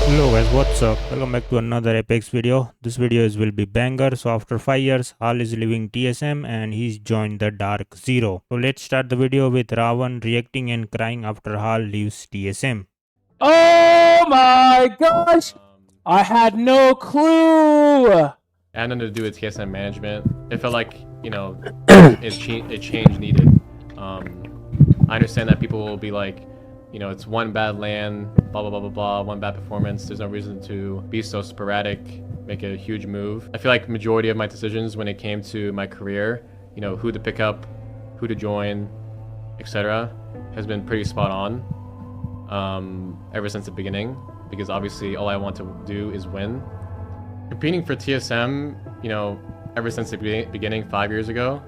Hello guys, what's up? Welcome back to another Apex video. This video will be banger. So after 5 years, Hal is leaving TSM and he's joined the DarkZero. So let's start the video with Ravan reacting and crying after Hal leaves TSM. Oh my gosh! I had no clue! It had nothing to do with TSM management. It felt like, you know, a change needed. I understand that people will be like, you know, it's one bad LAN, blah, blah, blah, blah, blah, one bad performance. There's no reason to be so sporadic, make a huge move. I feel like majority of my decisions when it came to my career, you know, who to pick up, who to join, etc., has been pretty spot on ever since the beginning, because obviously all I want to do is win. Competing for TSM, you know, ever since the beginning 5 years ago,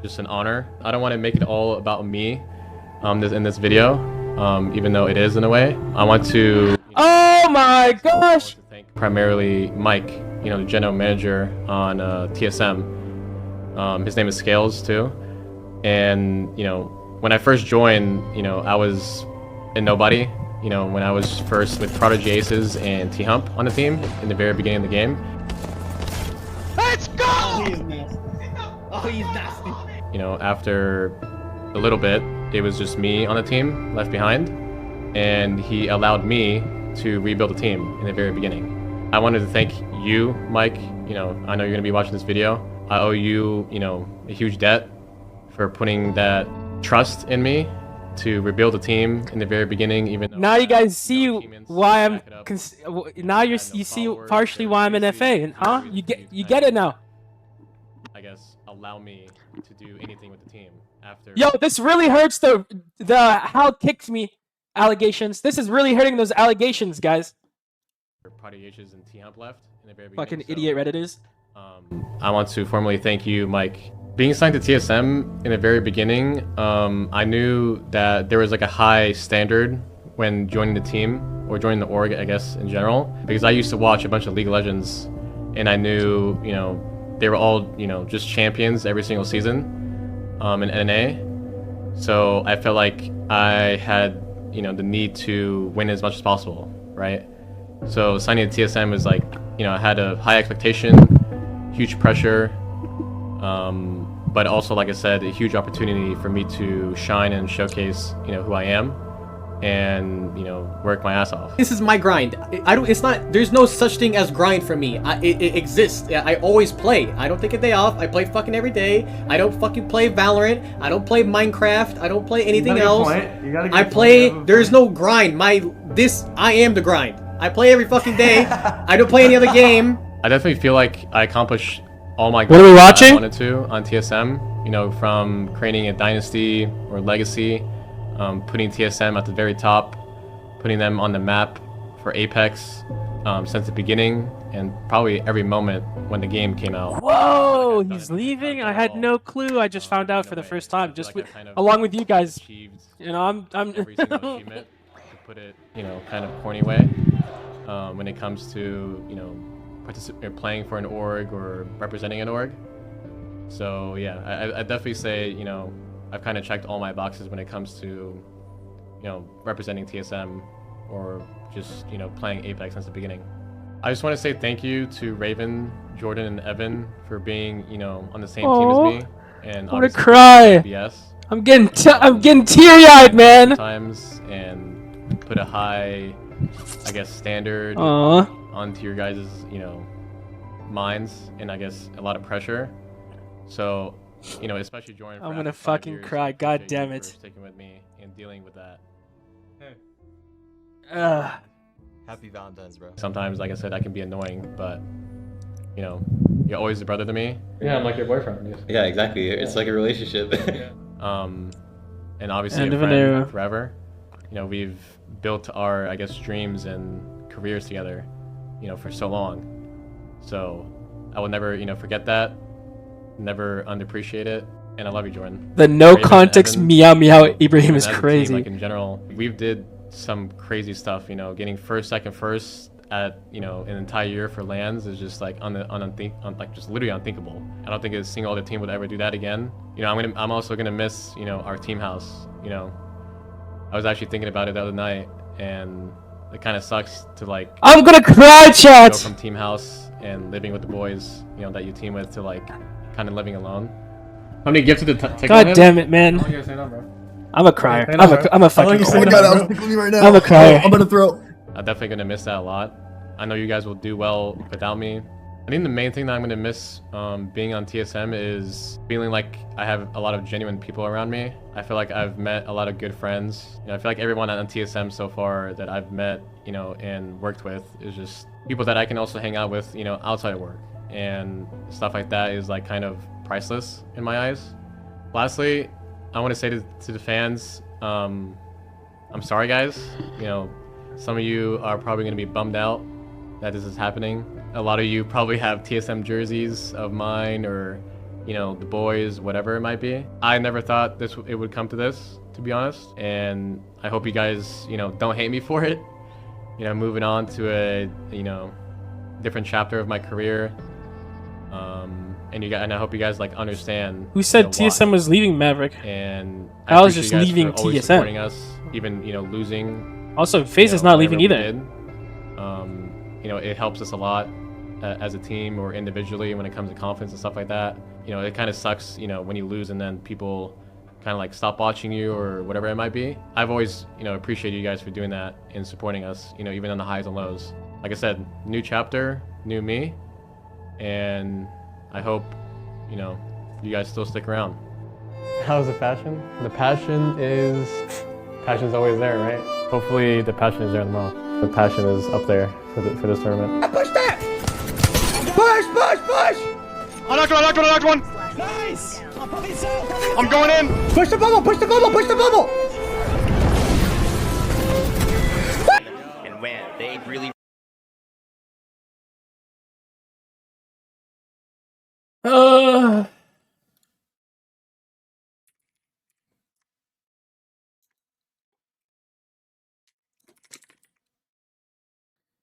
just an honor. I don't want to make it all about me in this video. Even though it is in a way. I want to... Oh my gosh! To thank primarily Mike, you know, the general manager on TSM. His name is Scales too. And, you know, when I first joined, you know, I was a nobody. You know, when I was first with Prodigy Aces and T-Hump on the team in the very beginning of the game. Let's go! Oh, he's nasty. Oh, he's nasty. You know, after a little bit, it was just me on the team left behind, and he allowed me to rebuild the team in the very beginning. I wanted to thank you, Mike. You know, I know you're gonna be watching this video. I owe you, you know, a huge debt for putting that trust in me to rebuild the team in the very beginning. Even though now you guys see why I'm. Now you see partially why I'm in FA, huh? You get it now. I guess allow me to do anything with the team after. Yo, this really hurts the how kicked me allegations. This is really hurting those allegations, guys. Prodigy Aces and T-Hump left in the very beginning. Fucking idiot Redditors. I want to formally thank you, Mike. Being signed to TSM in the very beginning, I knew that there was like a high standard when joining the team or joining the org, I guess, in general, because I used to watch a bunch of League of Legends, and I knew, you know, they were all, you know, just champions every single season in NA. So I felt like I had, you know, the need to win as much as possible, right? So signing to TSM was like, you know, I had a high expectation, huge pressure, but also, like I said, a huge opportunity for me to shine and showcase, you know, who I am, and, you know, work my ass off. This is my grind. It's not. There's no such thing as grind for me. It exists. I always play. I don't take a day off. I play fucking every day. I don't fucking play Valorant. I don't play Minecraft. I don't play anything else. I play. There's no grind. I am the grind. I play every fucking day. I don't play any other game. I definitely feel like I accomplished all my What are we goals that I watching? wanted to on TSM. You know, from creating a dynasty or legacy, putting TSM at the very top, putting them on the map for Apex since the beginning, and probably every moment when the game came out. Whoa, he's leaving. I had no clue. I just found out for the first time, just along with you guys. Achieved You know, I'm. every single achievement, to put it, you know, kind of corny way, when it comes to, you know, playing for an org or representing an org. So yeah, I definitely say, you know, I've kind of checked all my boxes when it comes to, you know, representing TSM or just, you know, playing Apex since the beginning. I just want to say thank you to Raven, Jordan, and Evan for being, you know, on the same team as me. And I'm gonna obviously cry. BS I'm getting teary-eyed, man. times, and put a high, I guess, standard onto your guys', you know, minds, and I guess a lot of pressure. So, you know, especially Jordan. I'm gonna fucking cry. God damn it. Sticking with me and dealing with that. Happy Valentine's, bro. Sometimes, like I said, I can be annoying, but, you know, you're always a brother to me. Yeah, I'm like your boyfriend. Yeah, exactly. It's like a relationship. And obviously End a of an friend era. forever. You know, we've built our, I guess, dreams and careers together, you know, for so long. So I will never, you know, forget that, never underappreciate it, and I love you, Jordan. The no Raven, context Evan, meow meow Ibrahim and is as a team, crazy. like in general, we've did some crazy stuff, you know, getting first, second, first at, you know, an entire year for LANs is just like like just literally unthinkable. I don't think a single other team would ever do that again. You know, I'm also gonna miss, you know, our team house. You know, I was actually thinking about it the other night, and it kind of sucks to like I'm gonna cry, go chat. from team house and living with the boys, you know, that you team with, to like kind of living alone. How many gifts did take God damn it, man. How long you guys staying on, bro? I'm a crier. Hey, no, I'm bro. a How long fucking you Oh my staying crier. god, on, I was bro? thinking right now. I'm a crier. I'm gonna throw. I'm definitely gonna miss that a lot. I know you guys will do well without me. I think the main thing that I'm gonna miss being on TSM is feeling like I have a lot of genuine people around me. I feel like I've met a lot of good friends. You know, I feel like everyone on TSM so far that I've met, you know, and worked with is just people that I can also hang out with, you know, outside of work. And stuff like that is like kind of priceless in my eyes. Lastly, I want to say to the fans, I'm sorry guys. You know, some of you are probably going to be bummed out that this is happening. A lot of you probably have TSM jerseys of mine, or, you know, the boys, whatever it might be. I never thought it would come to this, to be honest. And I hope you guys, you know, don't hate me for it. You know, moving on to a, you know, different chapter of my career. And I hope you guys like understand. Who said you know, TSM why. was leaving Maverick? And I was appreciate just you guys leaving for always TSM. supporting us, even, you know, losing. Also, FaZe you is know, not leaving whatever either. we did. You know, it helps us a lot as a team or individually when it comes to confidence and stuff like that. You know, it kind of sucks, you know, when you lose and then people kind of like stop watching you or whatever it might be. I've always, you know, appreciated you guys for doing that and supporting us, you know, even on the highs and lows. Like I said, new chapter, new me, and I hope, you know, you guys still stick around. How's the passion? The passion's always there, right? Hopefully the passion is there tomorrow. The passion is up there for this tournament. Push that! Push, push, push! I knocked one! Nice! I'm going in! Push the bubble, push the bubble, push the bubble! And when they really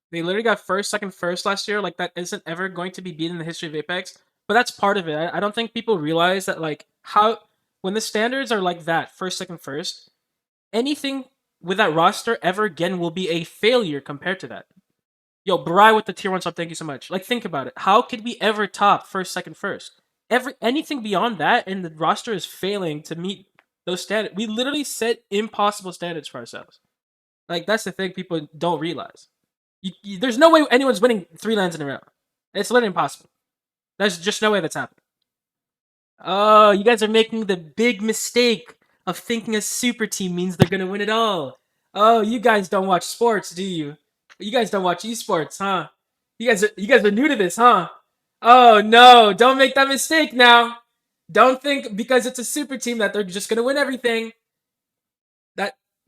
They literally got first, second, first last year. Like, that isn't ever going to be beaten in the history of Apex. But that's part of it. I don't think people realize that, like, how when the standards are like that, first, second, first, anything with that roster ever again will be a failure compared to that. Yo, Bri with the tier 1 sub, thank you so much. Like, think about it. How could we ever top first, second, first? Anything beyond that, and the roster is failing to meet those standards. We literally set impossible standards for ourselves. Like, that's the thing people don't realize. There's no way anyone's winning 3 lands in a row. It's literally impossible. There's just no way that's happening. Oh, you guys are making the big mistake of thinking a super team means they're gonna win it all. Oh, you guys don't watch sports, do you? You guys don't watch esports, huh? You guys are new to this, huh? Oh no, don't make that mistake now. Don't think because it's a super team that they're just gonna win everything.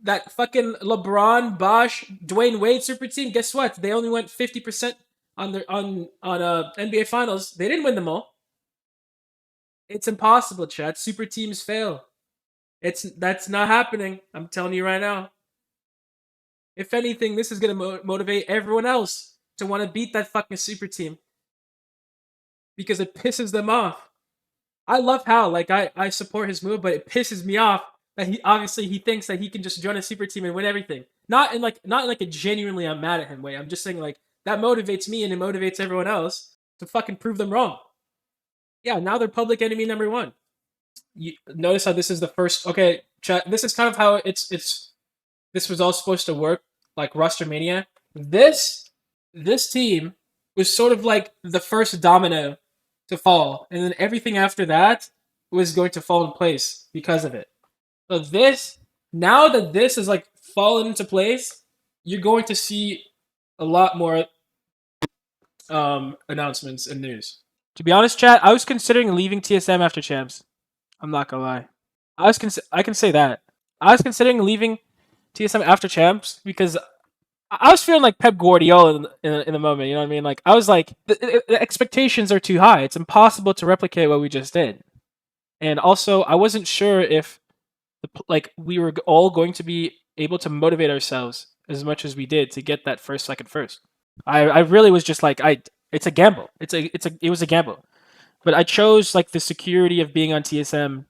That fucking LeBron, Bosch, Dwayne Wade super team, guess what? They only went 50% on NBA Finals. They didn't win them all. It's impossible, chat. Super teams fail. That's not happening. I'm telling you right now. If anything, this is gonna motivate everyone else to want to beat that fucking super team because it pisses them off. I love Hal. Like, I support his move, but it pisses me off that he thinks that he can just join a super team and win everything. Not in like a genuinely I'm mad at him way. I'm just saying, like, that motivates me and it motivates everyone else to fucking prove them wrong. Yeah, now they're public enemy number 1. You notice how this is the first. Okay, chat. This is kind of how it's. This was all supposed to work, like Roster Mania. This team was sort of like the first domino to fall, and then everything after that was going to fall in place because of it. So now that this is like fallen into place, you're going to see a lot more announcements and news. To be honest, chat, I was considering leaving TSM after champs. I'm not gonna lie. I can say that. I was considering leaving TSM after champs because I was feeling like Pep Guardiola in the moment. You know what I mean? Like, I was like, the expectations are too high. It's impossible to replicate what we just did. And also, I wasn't sure if we were all going to be able to motivate ourselves as much as we did to get that first, second, first. I really was just like, it's a gamble. It was a gamble. But I chose like the security of being on TSM.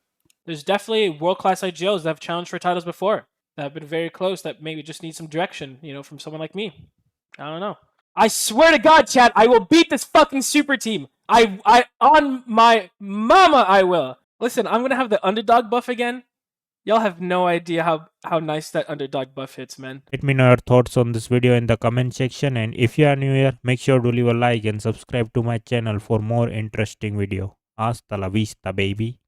There's definitely world-class IGLs that have challenged for titles before that have been very close that maybe just need some direction, from someone like me. I don't know. I swear to God, chat, I will beat this fucking super team. I on my mama, I will. Listen, I'm gonna have the underdog buff again. Y'all have no idea how nice that underdog buff hits, man. Let me know your thoughts on this video in the comment section, and if you are new here, make sure to leave a like and subscribe to my channel for more interesting video. Hasta la vista, baby.